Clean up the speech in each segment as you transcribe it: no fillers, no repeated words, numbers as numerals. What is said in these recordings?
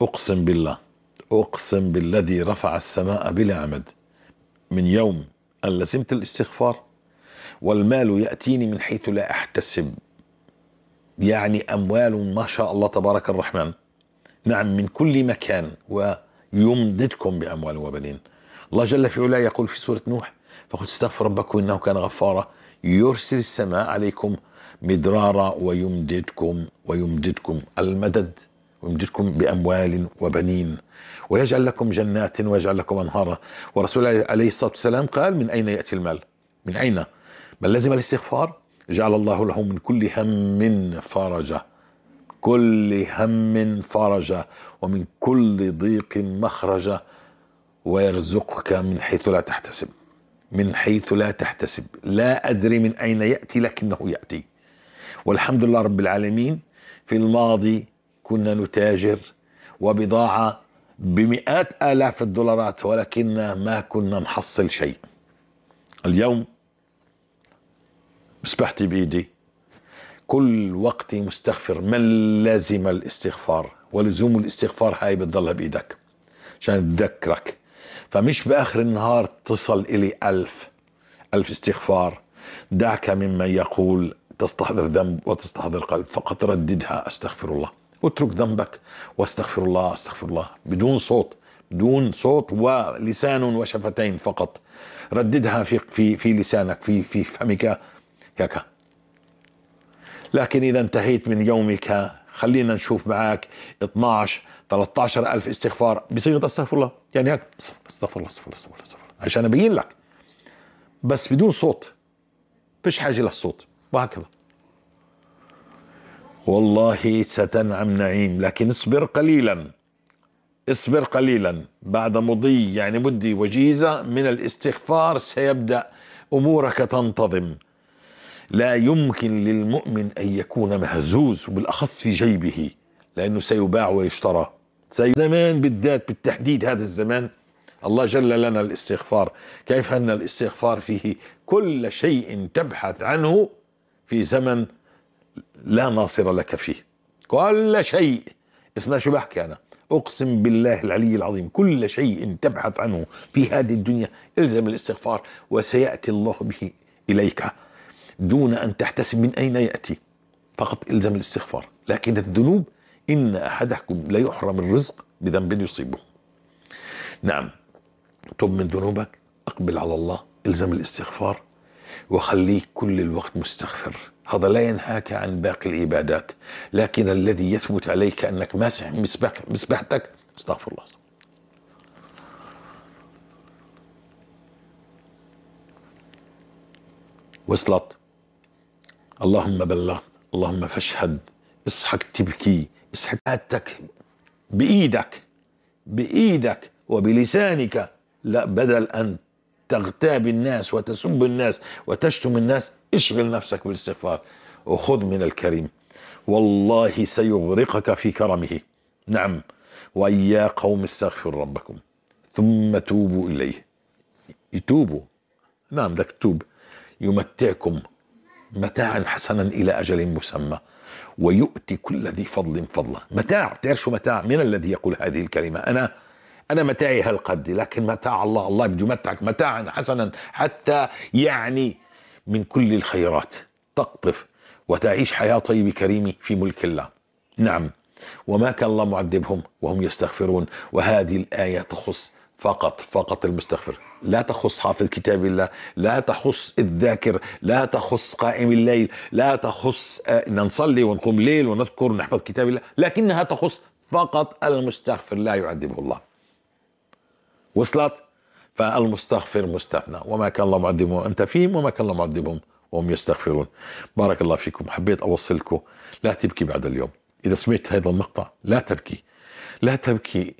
أقسم بالله، أقسم بالذي رفع السماء بلا عمد، من يوم أن لزمت الاستغفار والمال يأتيني من حيث لا أحتسب، يعني أموال ما شاء الله تبارك الرحمن، نعم، من كل مكان، ويمددكم بأموال وبنين. الله جل في علاه يقول في سورة نوح: فقل استغفر ربكم إنه كان غفارا يرسل السماء عليكم مدرارا ويمددكم المدد، ويمددكم بأموال وبنين، ويجعل لكم جنات ويجعل لكم أنهارا. ورسول الله عليه الصلاة والسلام قال: من أين يأتي المال؟ من أين؟ من لزم الاستغفار جعل الله له من كل هم فرجا، كل هم فرجا، ومن كل ضيق مخرجا، ويرزقك من حيث لا تحتسب، من حيث لا تحتسب. لا أدري من أين يأتي لكنه يأتي، والحمد لله رب العالمين. في الماضي كنا نتاجر وبضاعة بمئات آلاف الدولارات، ولكن ما كنا نحصل شيء. اليوم مسبحتي بإيدي، كل وقتي مستغفر. من لازم الاستغفار، ولزوم الاستغفار هاي بتضلها بإيدك عشان تذكرك. فمش بآخر النهار تصل إلي ألف استغفار. دعك ممن يقول تستحضر ذنب وتستحضر قلب، فقط رددها: أستغفر الله، اترك ذنبك واستغفر الله أستغفر الله، بدون صوت، بدون صوت، ولسان وشفتين فقط. رددها في لسانك، في فمك هيك. لكن إذا انتهيت من يومك، خلينا نشوف معك 12 13 ألف استغفار بصيغة أستغفر الله، يعني هيك استغفر الله استغفر الله استغفر الله عشان أبين لك، بس بدون صوت، فيش حاجة للصوت، وهكذا. والله ستنعم نعيم، لكن اصبر قليلا، اصبر قليلا. بعد مضي يعني مدة وجيزة من الاستغفار سيبدأ أمورك تنتظم. لا يمكن للمؤمن أن يكون مهزوز، وبالأخص في جيبه، لأنه سيباع ويشترى. زمان بالذات، بالتحديد هذا الزمان، الله جل لنا الاستغفار. كيف أن الاستغفار فيه كل شيء تبحث عنه في زمن لا ناصر لك فيه، كل شيء. اسمع شو بحكي أنا، أقسم بالله العلي العظيم، كل شيء تبحث عنه في هذه الدنيا الزم الاستغفار، وسيأتي الله به إليك دون أن تحتسب من أين يأتي، فقط إلزم الاستغفار. لكن الذنوب، إن أحدكم لا يحرم الرزق بذنب يصيبه. نعم، تب من ذنوبك، أقبل على الله، إلزم الاستغفار، وخليك كل الوقت مستغفر. هذا لا ينهاك عن باقي العبادات، لكن الذي يثبت عليك أنك ماسح مسبحتك استغفر الله. وصلت؟ اللهم بلغت، اللهم فاشهد. اصحك تبكي، اصحك حياتك بإيدك وبلسانك، لا، بدل أن تغتاب الناس وتسب الناس وتشتم الناس، اشغل نفسك بالاستغفار وخذ من الكريم، والله سيغرقك في كرمه. نعم، ويا قوم استغفروا ربكم ثم توبوا إليه. يتوبوا، نعم، بدك تتوب. يمتعكم متاعا حسنا إلى أجل مسمى، ويؤتي كل ذي فضل فضله. متاع، تعرف شو متاع؟ من الذي يقول هذه الكلمة؟ أنا متاعي هالقد، لكن متاع الله بده يمتعك متاعا حسنا، حتى يعني من كل الخيرات تقطف وتعيش حياة طيبة كريمة في ملك الله. نعم، وما كان الله معذبهم وهم يستغفرون. وهذه الآية تخص فقط المستغفر، لا تخص حافظ كتاب الله، لا تخص الذاكر، لا تخص قائم الليل، لا تخص نصلي ونقوم الليل ونذكر ونحفظ كتاب الله، لكنها تخص فقط المستغفر، لا يعذبه الله. وصلت؟ فالمستغفر مستثنى. وما كان الله معذبهم وأنت فيهم، وما كان الله معذبهم وهم يستغفرون. بارك الله فيكم. حبيت أوصلكم لا تبكي بعد اليوم. إذا سمعت هذا المقطع لا تبكي، لا تبكي.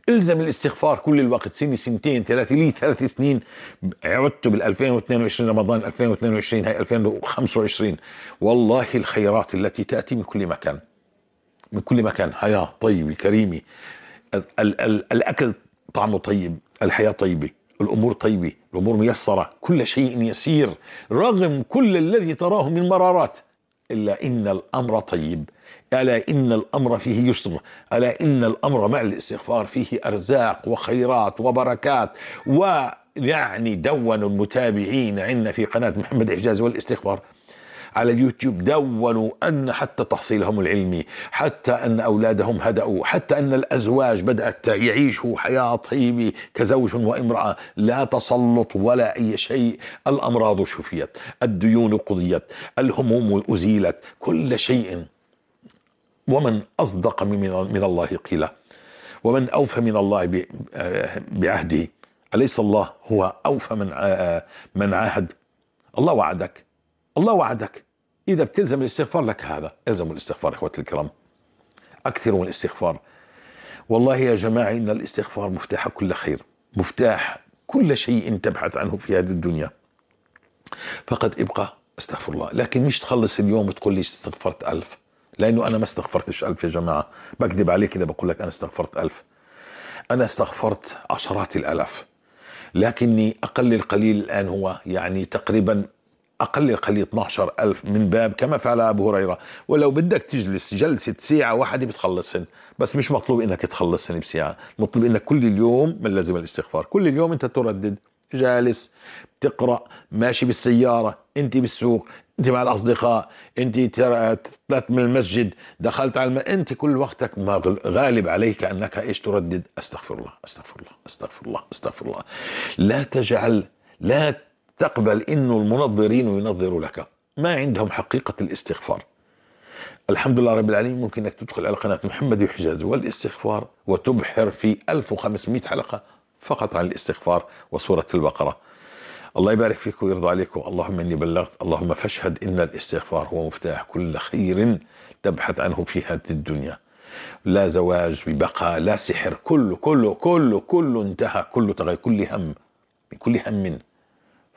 الزم الاستغفار كل الوقت، سنة سنتين ثلاثة، لي 3 سنين عدت بال2022 رمضان 2022 هاي 2025. والله الخيرات التي تأتي من كل مكان، من كل مكان. حياة طيبة كريمة، الأكل طعمه طيب، الحياة طيبة، الأمور طيبة، الأمور ميسرة، كل شيء يسير رغم كل الذي تراه من مرارات، إلا إن الأمر طيب. ألا إن الأمر فيه يسر، ألا إن الأمر مع الاستغفار فيه أرزاق وخيرات وبركات. ويعني دونوا المتابعين عندنا في قناة محمد حجازي والاستغفار على اليوتيوب، دونوا أن حتى تحصيلهم العلمي، حتى أن أولادهم هدأوا، حتى أن الأزواج بدأت يعيشوا حياة طيبة كزوج وامرأة، لا تسلط ولا أي شيء، الأمراض شفيت، الديون قضيت، الهموم أزيلت، كل شيء. ومن أصدق من الله قيلا، ومن أوفى من الله بعهده، أليس الله هو أوفى من عاهد؟ الله وعدك، الله وعدك إذا بتلزم الاستغفار لك هذا. الزموا الاستغفار إخوتي الكرام، أكثروا من الاستغفار. والله يا جماعة إن الاستغفار مفتاح كل خير، مفتاح كل شيء تبحث عنه في هذه الدنيا. فقد ابقى استغفر الله، لكن مش تخلص اليوم تقول لي استغفرت 1000، لأنه أنا ما استغفرتش 1000 يا جماعة، بكذب عليك إذا بقول لك أنا استغفرت 1000. أنا استغفرت عشرات الآلاف، لكني أقل القليل الآن هو يعني تقريبا أقل القليل 12,000 من باب كما فعل أبو هريرة. ولو بدك تجلس جلسة ساعة واحدة بتخلصن، بس مش مطلوب إنك تخلصن بساعة، مطلوب إنك كل اليوم من لازم الاستغفار، كل اليوم أنت تردد، جالس تقرأ، ماشي بالسيارة، أنت بالسوق، أنت مع الأصدقاء، أنت طلعت من المسجد، دخلت على أنت كل وقتك غالب عليك أنك إيش تردد؟ أستغفر الله أستغفر الله أستغفر الله أستغفر الله. لا تقبل إنه المنظرين ينظروا لك، ما عندهم حقيقة الاستغفار. الحمد لله رب العالمين، ممكن أنك تدخل على قناة محمد حجازي والاستغفار وتبحر في 1500 حلقة فقط عن الاستغفار وسورة البقرة. الله يبارك فيك ويرضى عليكم. اللهم إني بلغت، اللهم فاشهد إن الاستغفار هو مفتاح كل خير تبحث عنه في هذه الدنيا. لا زواج ببقى، لا سحر، كله انتهى، كله تغير، كل هم، من كل هم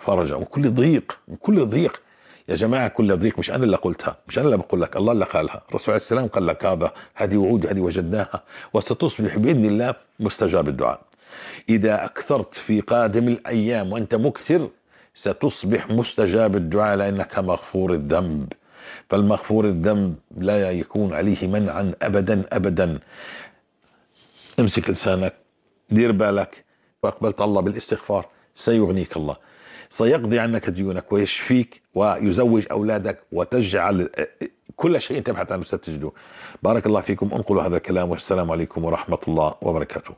فرجا، وكل ضيق، من كل ضيق يا جماعة، كل ضيق مش أنا اللي قلتها، مش أنا اللي بقول لك، الله اللي قالها، الرسول عليه السلام قال لك هذه وعود، هذه وجدناها، وستصبح بإذن الله مستجاب الدعاء. إذا أكثرت في قادم الأيام وأنت مكثر ستصبح مستجاب الدعاء، لأنك مغفور الذنب، فالمغفور الذنب لا يكون عليه منعا أبدا أبدا. امسك لسانك، دير بالك، وأقبلت الله بالاستغفار سيغنيك الله، سيقضي عنك ديونك ويشفيك ويزوج أولادك وتجعل كل شيء تبحث عنه ستجده. بارك الله فيكم، انقلوا هذا الكلام، والسلام عليكم ورحمة الله وبركاته.